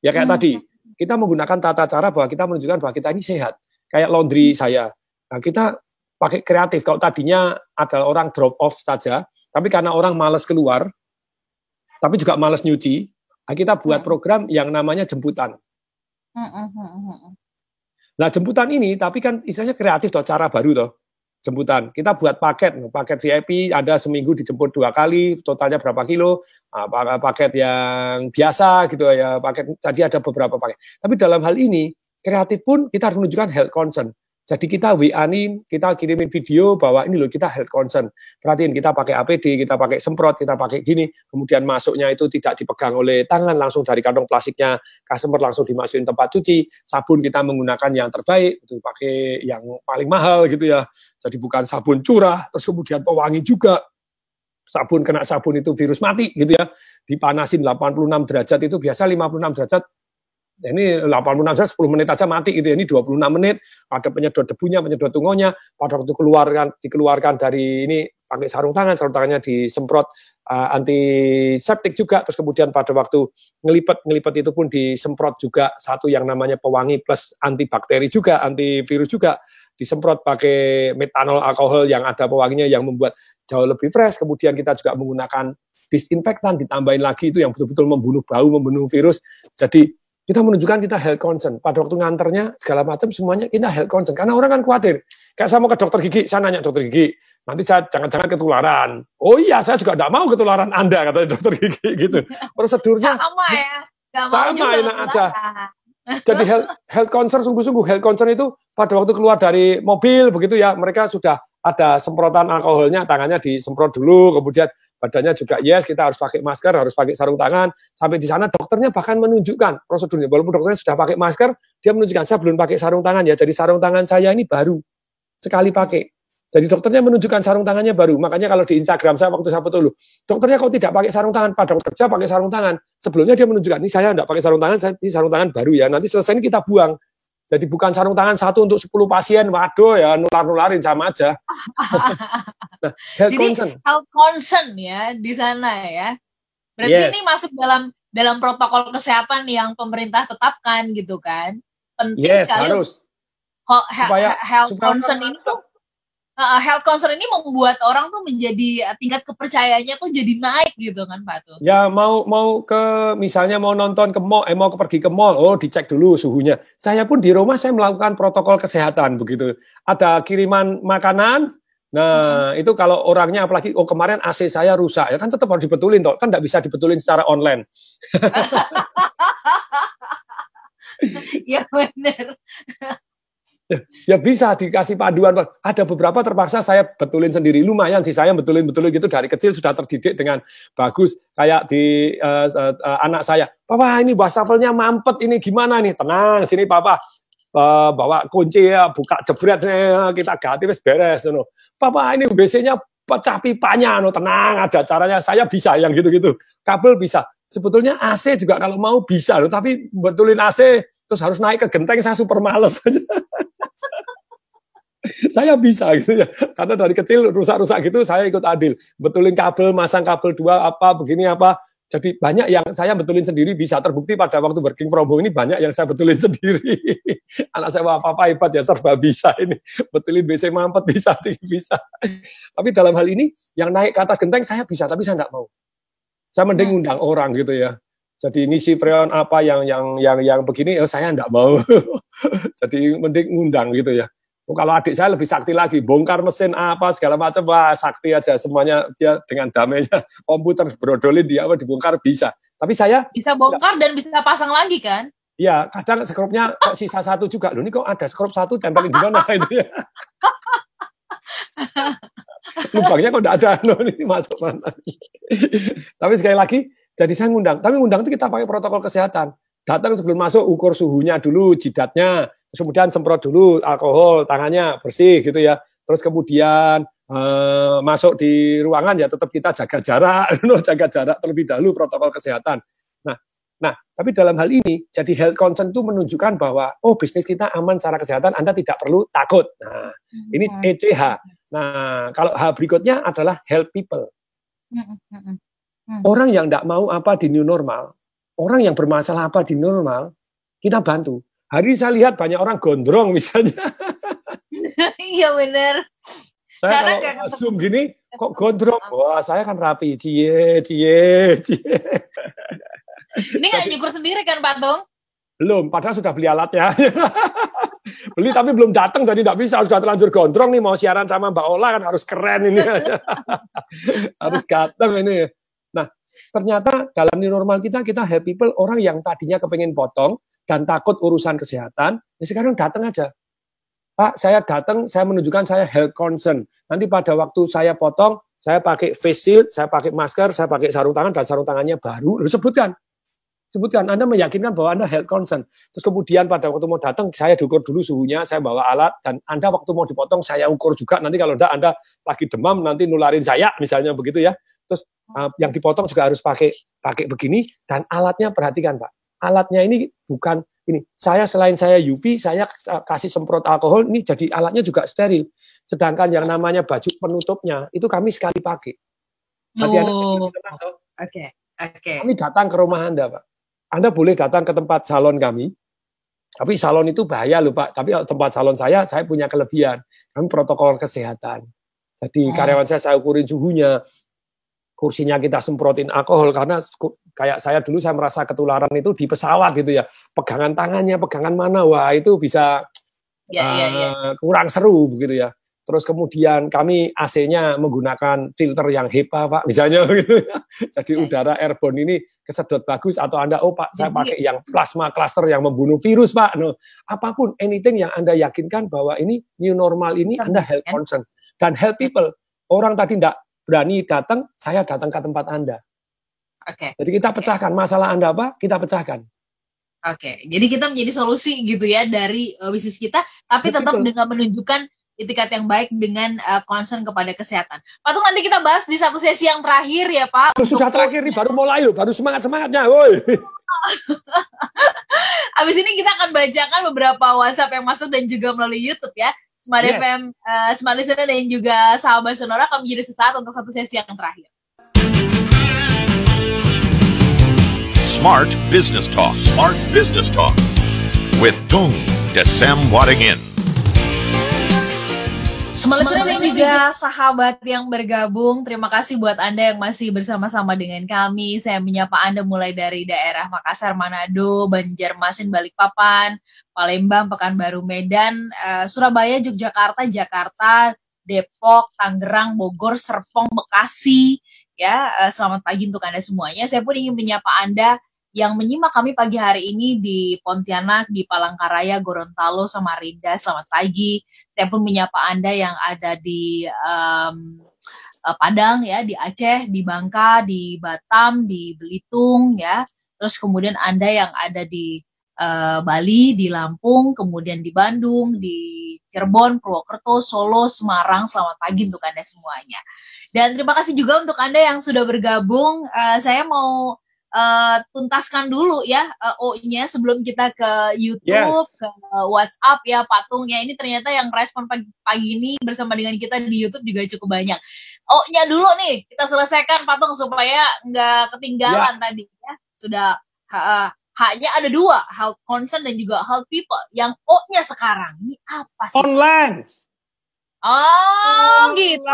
Ya kayak tadi, kita menggunakan tata cara bahwa kita menunjukkan bahwa kita ini sehat. Kayak laundry saya. Nah, kita pakai kreatif. Kalau tadinya adalah orang drop off saja, tapi karena orang malas keluar, tapi juga malas nyuci, nah kita buat program yang namanya jemputan. Nah, jemputan ini, tapi kan istilahnya kreatif toh, cara baru toh. Jemputan. Kita buat paket VIP, ada seminggu dijemput 2 kali, totalnya berapa kilo, paket yang biasa gitu ya, paket, jadi ada beberapa paket. Tapi dalam hal ini, kreatif pun kita harus menunjukkan health concern. Jadi kita WA-in, kita kirimin video bahwa ini loh kita health concern. Perhatiin kita pakai APD, kita pakai semprot, kita pakai gini, kemudian masuknya itu tidak dipegang oleh tangan, langsung dari kantong plastiknya, customer langsung dimasukin tempat cuci, sabun kita menggunakan yang terbaik, itu pakai yang paling mahal gitu ya. Jadi bukan sabun curah, terus kemudian pewangi juga. Sabun kena sabun itu virus mati gitu ya. Dipanasin 86 derajat itu biasa 56 derajat. Ini 86 derajat 10 menit aja mati gitu ya. Ini 26 menit, ada penyedot debunya, penyedot tungonya. Pada waktu dikeluarkan dari ini pakai sarung tangannya disemprot antiseptik juga. Terus kemudian pada waktu ngelipet itu pun disemprot juga satu yang namanya pewangi plus antibakteri juga, antivirus juga. Disemprot pakai metanol alkohol yang ada pewanginya yang membuat jauh lebih fresh. Kemudian kita juga menggunakan disinfektan, ditambahin lagi itu yang betul-betul membunuh bau, membunuh virus. Jadi kita menunjukkan kita health concern. Pada waktu nganternya segala macam semuanya kita health concern. Karena orang kan khawatir. Kayak saya mau ke dokter gigi, saya nanya dokter gigi, nanti saya jangan-jangan ketularan. Oh iya, saya juga tidak mau ketularan Anda, kata dokter gigi gitu. Prosedurnya sama ya, nggak mau sama juga enak aja. Jadi health concern, sungguh-sungguh health concern itu pada waktu keluar dari mobil begitu ya, mereka sudah ada semprotan alkoholnya, tangannya disemprot dulu, kemudian badannya juga yes, kita harus pakai masker, harus pakai sarung tangan. Sampai di sana dokternya bahkan menunjukkan prosedurnya, walaupun dokternya sudah pakai masker, dia menunjukkan saya belum pakai sarung tangan ya, jadi sarung tangan saya ini baru sekali pakai. Jadi dokternya menunjukkan sarung tangannya baru. Makanya kalau di Instagram saya waktu saya foto dulu, dokternya kok tidak pakai sarung tangan, pada kerja pakai sarung tangan. Sebelumnya dia menunjukkan, ini saya tidak pakai sarung tangan, ini sarung tangan baru ya. Nanti selesai ini kita buang. Jadi bukan sarung tangan satu untuk 10 pasien, waduh ya nular-nularin sama aja. Nah, health concern. Health concern ya di sana ya. Berarti ini masuk dalam protokol kesehatan yang pemerintah tetapkan gitu kan. Penting sekali. Harus. Health concern ini tuh health concern ini membuat orang tuh menjadi tingkat kepercayaannya tuh jadi naik gitu kan Pak Tung. Ya mau ke misalnya mau nonton ke mall, mau pergi ke mall, oh dicek dulu suhunya. Saya pun di rumah saya melakukan protokol kesehatan begitu. Ada kiriman makanan. Nah, itu kalau orangnya apalagi kemarin AC saya rusak, ya kan tetap harus dibetulin toh. Kan enggak bisa dibetulin secara online. Ya benar. Ya bisa dikasih paduan. Ada beberapa terpaksa saya betulin sendiri. Lumayan sih saya betulin gitu dari kecil sudah terdidik dengan bagus. Kayak di anak saya. Papa ini wastafelnya mampet ini gimana nih? Tenang sini papa. Bawa kunci ya, buka jebret kita ganti wis beres. No. Papa ini WC-nya pecah pipanya. No. Tenang ada caranya. Saya bisa yang gitu-gitu. Kabel bisa. Sebetulnya AC juga kalau mau bisa. No. Tapi betulin AC terus harus naik ke genteng saya super males aja. Saya bisa gitu ya, karena dari kecil rusak-rusak gitu saya ikut andil, betulin kabel, masang kabel 2 apa begini apa, jadi banyak yang saya betulin sendiri bisa, terbukti pada waktu working from home ini banyak yang saya betulin sendiri. Anak saya apa hebat ya, serba bisa ini, betulin BC mampet bisa, bisa. Tapi dalam hal ini yang naik ke atas genteng saya bisa, tapi saya nggak mau. Saya mending undang orang gitu ya. Jadi ini si freon apa yang begini, saya nggak mau. Jadi mending ngundang gitu ya. Kalau adik saya lebih sakti lagi, bongkar mesin apa segala macam, wah sakti aja semuanya dia dengan damainya komputer brodolin dia apa dibongkar bisa. Tapi saya bisa bongkar dan bisa pasang lagi kan? Iya, kadang skrupnya kok sisa 1 juga. Loh ini kok ada skrup 1 tempelin di mana itu ya? Lubangnya kok enggak ada, loh ini masuk mana? Tapi sekali lagi, jadi saya ngundang. Tapi ngundang itu kita pakai protokol kesehatan. Datang sebelum masuk ukur suhunya dulu, jidatnya. Kemudian semprot dulu alkohol, tangannya bersih gitu ya. Terus kemudian masuk di ruangan ya tetap kita jaga jarak, jaga jarak terlebih dahulu protokol kesehatan. Nah, tapi dalam hal ini jadi health concern itu menunjukkan bahwa bisnis kita aman secara kesehatan, Anda tidak perlu takut. Nah, ini ECH. Nah, kalau H berikutnya adalah help people. Orang yang tidak mau apa di new normal, orang yang bermasalah apa di new normal, kita bantu. Hari ini saya lihat banyak orang gondrong misalnya. Iya benar. Saya kalau zoom gini, kok gondrong? Wah, saya kan rapi. Cie. Ini nggak nyukur sendiri kan, Pak Tung? Belum, padahal sudah beli alatnya. Beli tapi belum datang, jadi nggak bisa. Sudah terlanjur gondrong nih, mau siaran sama Mbak Ola kan harus keren ini. Harus ganteng ini. Nah, ternyata dalam new normal kita help people, orang yang tadinya kepengen potong, dan takut urusan kesehatan, ya sekarang datang aja. Pak, saya datang, saya menunjukkan saya health concern. Nanti pada waktu saya potong, saya pakai face shield, saya pakai masker, saya pakai sarung tangan, dan sarung tangannya baru. Lalu sebutkan, Anda meyakinkan bahwa Anda health concern. Terus kemudian pada waktu mau datang, saya diukur dulu suhunya, saya bawa alat, dan Anda waktu mau dipotong, saya ukur juga. Nanti kalau enggak, Anda lagi demam, nanti nularin saya, misalnya begitu ya. Terus yang dipotong juga harus pakai begini, dan alatnya perhatikan, Pak. Alatnya ini bukan ini. Selain saya UV, saya kasih semprot alkohol, ini jadi alatnya juga steril. Sedangkan yang namanya baju penutupnya itu kami sekali pakai. Oke. Kami datang ke rumah Anda, Pak. Anda boleh datang ke tempat salon kami. Tapi salon itu bahaya loh, Pak. Tapi tempat salon saya punya kelebihan. Kami protokol kesehatan. Jadi karyawan saya ukurin suhunya. Kursinya kita semprotin alkohol, karena kayak saya dulu saya merasa ketularan itu di pesawat gitu ya, pegangan tangannya, pegangan mana, wah itu bisa kurang seru begitu ya. Terus kemudian kami AC-nya menggunakan filter yang HEPA, Pak, misalnya gitu ya. Jadi udara airborne ini kesedot bagus, atau Anda, Pak, saya pakai yang plasma cluster yang membunuh virus, Pak. No, apapun, anything yang Anda yakinkan bahwa ini new normal ini Anda health concern. Dan help people, orang tadi enggak berani datang, saya datang ke tempat Anda. Oke. Jadi kita pecahkan masalah Anda apa, kita pecahkan. Oke. Jadi kita menjadi solusi gitu ya dari bisnis kita, tapi tetap dengan menunjukkan itikat yang baik dengan concern kepada kesehatan. Pak Tung, nanti kita bahas di satu sesi yang terakhir ya, Pak. Sudah terakhir nih, baru mulai loh, baru semangat-semangatnya, woi. Habis ini kita akan bacakan beberapa WhatsApp yang masuk dan juga melalui YouTube ya. Smart FM, Smart Listener dan juga sahabat Sonora akan menjadi sesaat untuk satu sesi yang terakhir. Smart Business Talk. Smart Business Talk. With Tung Desem Waddingin. Smart Listener dan juga sahabat yang bergabung, terima kasih buat Anda yang masih bersama-sama dengan kami. Saya menyapa Anda mulai dari daerah Makassar, Manado, Banjarmasin, Balikpapan, Palembang, Pekanbaru, Medan, Surabaya, Yogyakarta, Jakarta, Depok, Tangerang, Bogor, Serpong, Bekasi. Ya, selamat pagi untuk Anda semuanya. Saya pun ingin menyapa Anda yang menyimak kami pagi hari ini di Pontianak, di Palangkaraya, Gorontalo, Samarinda. Selamat pagi. Saya pun menyapa Anda yang ada di Padang ya, di Aceh, di Bangka, di Batam, di Belitung ya. Terus kemudian Anda yang ada di Bali, di Lampung, kemudian di Bandung, di Cirebon, Purwokerto, Solo, Semarang. Selamat pagi untuk Anda semuanya. Dan terima kasih juga untuk Anda yang sudah bergabung. Saya mau tuntaskan dulu ya O-nya sebelum kita ke YouTube, ke WhatsApp ya Patung ya. Ini ternyata yang respon pagi ini bersama dengan kita di YouTube juga cukup banyak. O-nya dulu nih kita selesaikan Patung supaya nggak ketinggalan tadi ya. Sudah H-nya ada 2, health concern dan juga health people. Yang O-nya sekarang ini apa sih? Online. Oh, gitu.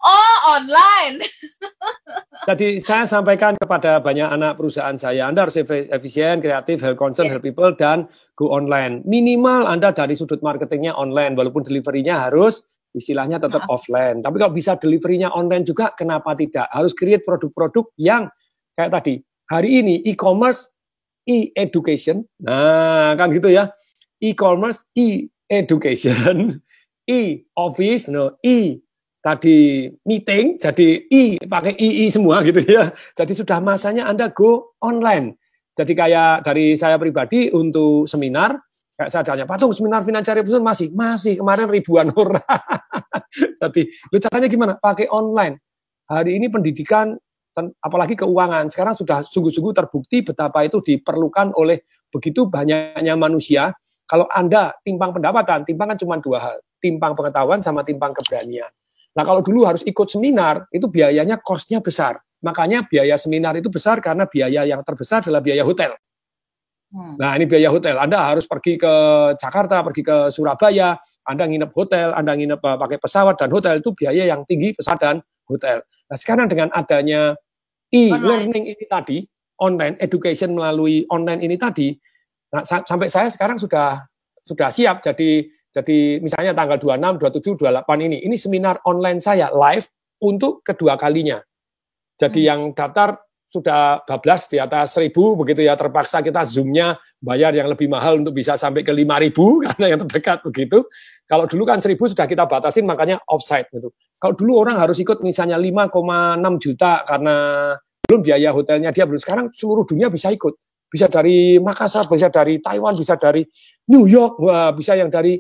Oh, online. Jadi saya sampaikan kepada banyak anak perusahaan saya, Anda harus efisien, kreatif, health concern, help people, dan go online. Minimal Anda dari sudut marketingnya online, walaupun delivery-nya harus istilahnya tetap offline. Tapi kalau bisa delivery-nya online juga, kenapa tidak? Harus create produk-produk yang kayak tadi, hari ini e-commerce, e-education, nah kan gitu ya, e-commerce, e-education, e-office, tadi meeting, jadi pakai II semua gitu ya. Jadi sudah masanya Anda go online. Jadi kayak dari saya pribadi untuk seminar, kayak saya tanya, Patung seminar financial revolution masih kemarin ribuan orang. Jadi, lu caranya gimana? Pakai online. Hari ini pendidikan, apalagi keuangan, sekarang sudah sungguh-sungguh terbukti betapa itu diperlukan oleh begitu banyaknya manusia. Kalau Anda timpang pendapatan, timpang kan cuma 2 hal, timpang pengetahuan sama timpang keberanian. Nah kalau dulu harus ikut seminar, itu biayanya cost-nya besar. Makanya biaya seminar itu besar karena biaya yang terbesar adalah biaya hotel. Nah ini biaya hotel, Anda harus pergi ke Jakarta, pergi ke Surabaya, Anda nginep hotel, Anda nginep pakai pesawat dan hotel, itu biaya yang tinggi pesawat dan hotel. Nah sekarang dengan adanya e-learning ini tadi, online education melalui online ini tadi, nah, sampai saya sekarang sudah siap, jadi misalnya tanggal 26, 27, 28 ini seminar online saya live untuk kedua kalinya. Jadi yang daftar sudah bablas di atas 1.000 begitu ya, terpaksa kita Zoom-nya bayar yang lebih mahal untuk bisa sampai ke 5.000 karena yang terdekat begitu. Kalau dulu kan 1.000 sudah kita batasin makanya offsite gitu. Kalau dulu orang harus ikut misalnya 5,6 juta karena belum biaya hotelnya dia belum, sekarang seluruh dunia bisa ikut. Bisa dari Makassar, bisa dari Taiwan, bisa dari New York, bisa yang dari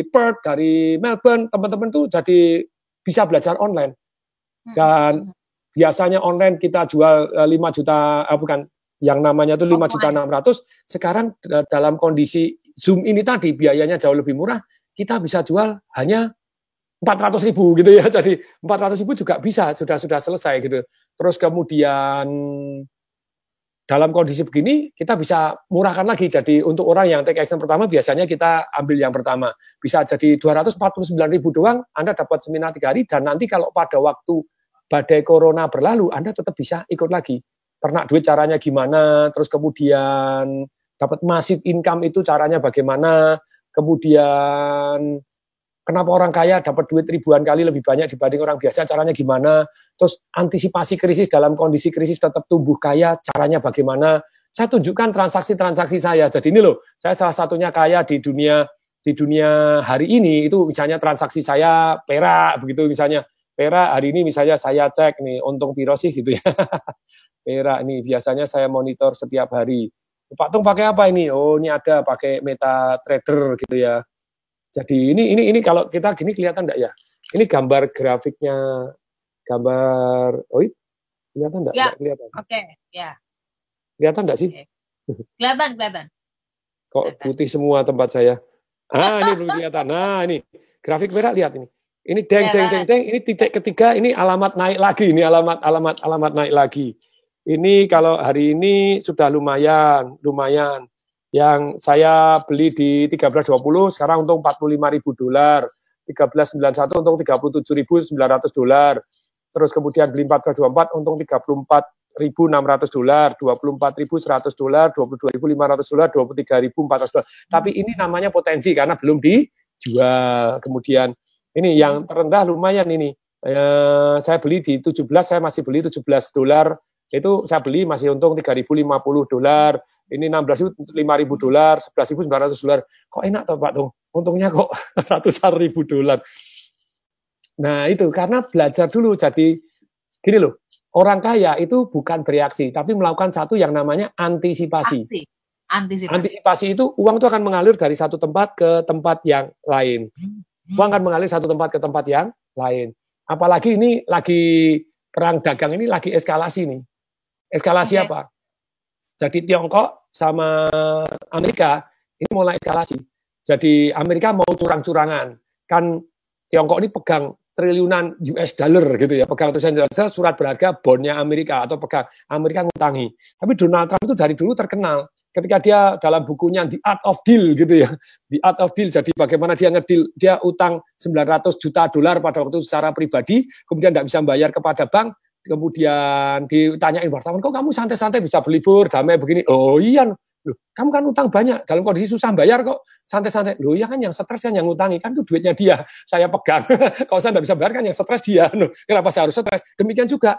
Perth, dari Melbourne, teman-teman tuh jadi bisa belajar online. Dan biasanya online kita jual 5 juta, bukan, yang namanya tuh 5.600.000, sekarang dalam kondisi Zoom ini tadi biayanya jauh lebih murah, kita bisa jual hanya 400.000 gitu ya, jadi 400.000 juga bisa, sudah selesai gitu. Terus kemudian dalam kondisi begini, kita bisa murahkan lagi. Jadi untuk orang yang take action pertama, biasanya kita ambil yang pertama. Bisa jadi 249.000 doang, Anda dapat seminar 3 hari, dan nanti kalau pada waktu badai corona berlalu, Anda tetap bisa ikut lagi. Ternak duit caranya gimana, terus kemudian dapat massive income itu caranya bagaimana, kemudian kenapa orang kaya dapat duit ribuan kali lebih banyak dibanding orang biasa, caranya gimana. Terus antisipasi krisis, dalam kondisi krisis tetap tumbuh kaya, caranya bagaimana. Saya tunjukkan transaksi-transaksi saya. Jadi ini loh, saya salah satunya kaya di dunia hari ini, itu misalnya transaksi saya perak, begitu misalnya. Perak hari ini misalnya saya cek nih, untung piro sih gitu ya. Perak ini biasanya saya monitor setiap hari. Pak Tung pakai apa ini? Oh ini ada pakai MetaTrader gitu ya. Jadi ini kalau kita gini kelihatan enggak ya? Ini gambar grafiknya, kelihatan enggak? Ya. Kelihatan. Oke, ya. Kelihatan enggak sih? Kelihatan. Kok putih semua tempat saya? Ini belum kelihatan. Nah, ini grafik merah, lihat ini. Ini deng, ini titik ketiga, ini alamat naik lagi, ini alamat naik lagi. Ini kalau hari ini sudah lumayan. Yang saya beli di 13.20 sekarang untung $45.000, 13.91 untung $37.900, terus kemudian beli 14.24 untung $34.600, $24.100, $22.500, $23.400. Tapi ini namanya potensi karena belum dijual. Kemudian ini yang terendah lumayan ini. Saya beli di 17, saya masih beli $17 Itu saya beli masih untung $3.050, ini 16 itu $5.000, $11.900. Kok enak toh Pak Tung? Untungnya kok ratusan ribu dolar. Nah itu karena belajar dulu. Jadi gini loh, orang kaya itu bukan bereaksi, tapi melakukan satu yang namanya antisipasi. Antisipasi itu uang itu akan mengalir dari satu tempat ke tempat yang lain. Uang akan mengalir satu tempat ke tempat yang lain. Apalagi ini lagi perang dagang ini lagi eskalasi nih. Eskalasi apa? Jadi Tiongkok sama Amerika ini mulai eskalasi. Jadi Amerika mau curang-curangan. Kan Tiongkok ini pegang triliunan US dollar gitu ya. Pegang triliunan surat berharga bondnya Amerika atau pegang Amerika ngutangi. Tapi Donald Trump itu dari dulu terkenal. Ketika dia dalam bukunya The Art of Deal gitu ya. The Art of Deal. Jadi bagaimana dia ngedil. Dia utang $900 juta pada waktu secara pribadi. Kemudian tidak bisa bayar kepada bank. Kemudian ditanyain wartawan, kok kamu santai-santai bisa berlibur, damai begini? Oh iya, loh, kamu kan utang banyak, dalam kondisi susah bayar kok santai-santai. Loh iya kan yang stres kan yang ngutangi, kan itu duitnya dia, saya pegang. Kalau saya tidak bisa bayar kan yang stres dia. Loh, kenapa saya harus stres? Demikian juga,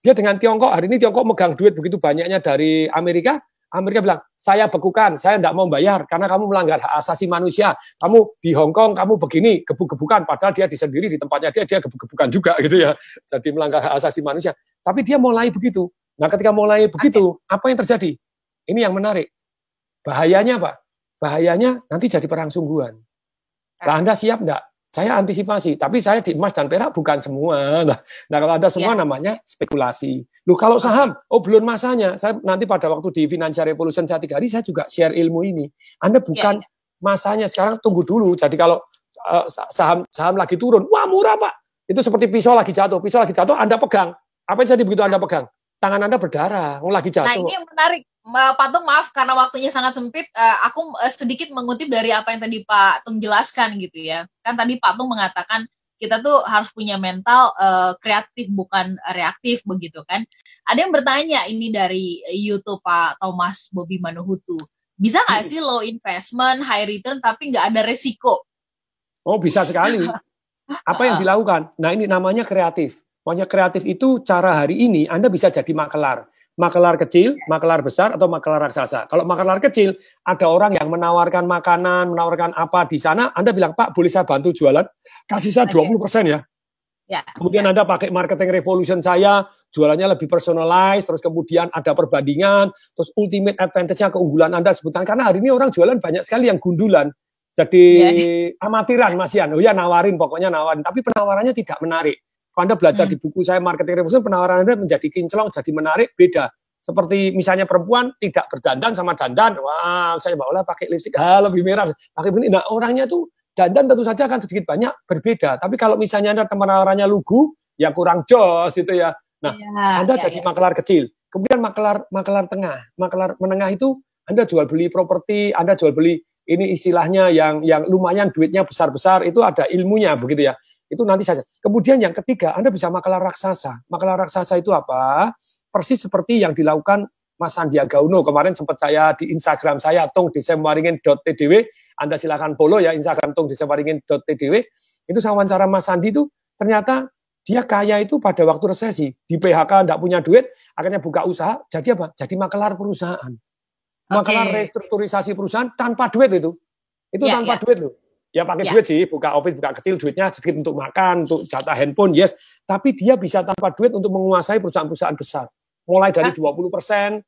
dia dengan Tiongkok, hari ini Tiongkok megang duit begitu banyaknya dari Amerika, Amerika bilang, saya bekukan, saya tidak mau bayar karena kamu melanggar hak asasi manusia. Kamu di Hong Kong, kamu begini, gebuk-gebukan. Padahal dia sendiri di tempatnya dia gebuk-gebukan juga gitu ya. Jadi melanggar hak asasi manusia. Tapi dia mulai begitu. Nah ketika mulai begitu, apa yang terjadi? Ini yang menarik. Bahayanya apa? Bahayanya nanti jadi perang sungguhan. Nah, Anda siap enggak? Saya antisipasi, tapi saya di emas dan perak bukan semua. Nah kalau ada semua namanya spekulasi. Loh kalau saham, belum masanya. Saya nanti pada waktu di Financial Revolution saya 3 hari, saya juga share ilmu ini. Anda bukan masanya, sekarang tunggu dulu. Jadi kalau saham lagi turun, wah murah Pak. Itu seperti pisau lagi jatuh, Anda pegang. Apa yang jadi begitu Anda pegang? Tangan Anda berdarah, lagi jatuh. Nah ini yang menarik. Pak Tung, maaf karena waktunya sangat sempit, aku sedikit mengutip dari apa yang tadi Pak Tung jelaskan gitu ya. Kan tadi Pak Tung mengatakan kita tuh harus punya mental kreatif bukan reaktif begitu kan. Ada yang bertanya ini dari YouTube Pak Thomas Bobby Manuhutu. Bisa nggak sih low investment, high return tapi nggak ada resiko? Oh bisa sekali. Apa yang dilakukan? Nah ini namanya kreatif. Pokoknya kreatif itu cara hari ini Anda bisa jadi makelar. Makelar kecil, makelar besar, atau makelar raksasa. Kalau makelar kecil, ada orang yang menawarkan makanan, menawarkan apa di sana, Anda bilang, Pak, boleh saya bantu jualan? Kasih saya 20% ya. Kemudian Anda pakai marketing revolution saya, jualannya lebih personalized, terus kemudian ada perbandingan, terus ultimate advantage-nya keunggulan Anda sebutan. Karena hari ini orang jualan banyak sekali yang gundulan. Jadi amatiran, Mas Yan. Oh ya, nawarin, pokoknya nawarin. Tapi penawarannya tidak menarik. Kalau Anda belajar di buku saya Marketing Revolution, penawaran Anda menjadi kinclong, jadi menarik, beda. Seperti misalnya perempuan tidak berdandan sama dandan, wah saya bawalah pakai lipstik, lebih merah, pakai begini. Nah orangnya tuh dandan tentu saja akan sedikit banyak berbeda. Tapi kalau misalnya Anda penawarannya lugu, ya kurang jos itu ya. Nah Anda jadi makelar kecil. Kemudian makelar tengah, makelar menengah itu Anda jual beli properti, Anda jual beli ini istilahnya yang lumayan duitnya besar-besar, itu ada ilmunya begitu ya. Itu nanti saja. Kemudian yang ketiga, Anda bisa makelar raksasa. Makelar raksasa itu apa? Persis seperti yang dilakukan Mas Sandiaga Uno. Kemarin sempat saya di Instagram saya, tungdesemwaringin.tdw. Anda silakan follow ya, Instagram tungdesemwaringin.tdw. Itu saya wawancara Mas Sandi itu, ternyata dia kaya itu pada waktu resesi. Di PHK, tidak punya duit, akhirnya buka usaha. Jadi apa? Jadi makelar perusahaan. Makelar restrukturisasi perusahaan tanpa duit itu. Itu tanpa duit loh. Ya pakai duit sih, buka office, buka kecil, duitnya sedikit untuk makan, untuk jatah handphone, yes. Tapi dia bisa tanpa duit untuk menguasai perusahaan-perusahaan besar. Mulai dari 20%,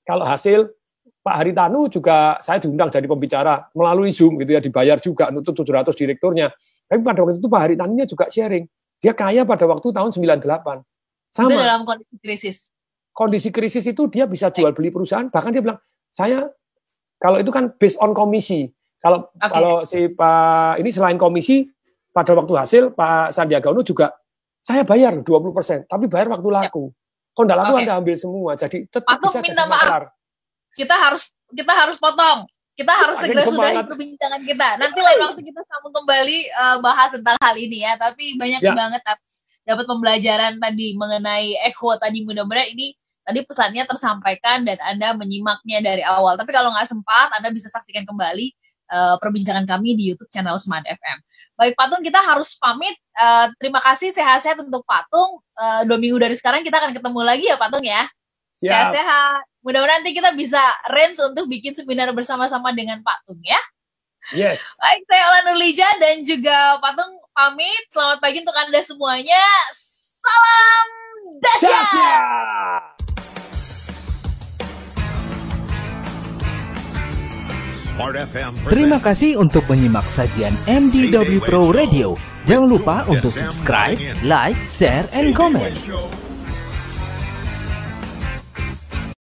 kalau hasil, Pak Haritanu juga saya diundang jadi pembicara, melalui Zoom gitu ya, dibayar juga untuk 700 direkturnya. Tapi pada waktu itu Pak Haritanunya juga sharing. Dia kaya pada waktu tahun 98. Sama. Itu dalam kondisi krisis. Kondisi krisis itu dia bisa jual beli perusahaan, bahkan dia bilang, saya, kalau itu kan based on komisi. Kalau si Pak ini selain komisi pada waktu hasil Pak Sandiaga Uno juga saya bayar 20%, tapi bayar waktu laku. Kalau enggak laku Anda ambil semua. Jadi tetap bisa jadi makelar. Kita harus potong. Kita harus segera sudahi perbincangan kita. Nanti lain waktu kita sambung kembali bahas tentang hal ini ya. Tapi banyak banget dapat pembelajaran tadi mengenai Echo tadi. Mudah-mudahan ini tadi pesannya tersampaikan dan Anda menyimaknya dari awal. Tapi kalau nggak sempat, Anda bisa saksikan kembali perbincangan kami di YouTube channel Smart FM. Baik Patung, kita harus pamit. Terima kasih, sehat-sehat untuk Patung. 2 minggu dari sekarang kita akan ketemu lagi ya Patung ya. Sehat-sehat. Mudah-mudahan nanti kita bisa range untuk bikin seminar bersama-sama dengan Patung ya. Yes. Baik, saya Ola Nurlija dan juga Patung pamit. Selamat pagi untuk Anda semuanya. Salam dahsyat. Terima kasih untuk menyimak sajian MDW Pro Radio. Jangan lupa untuk subscribe, like, share, and comment.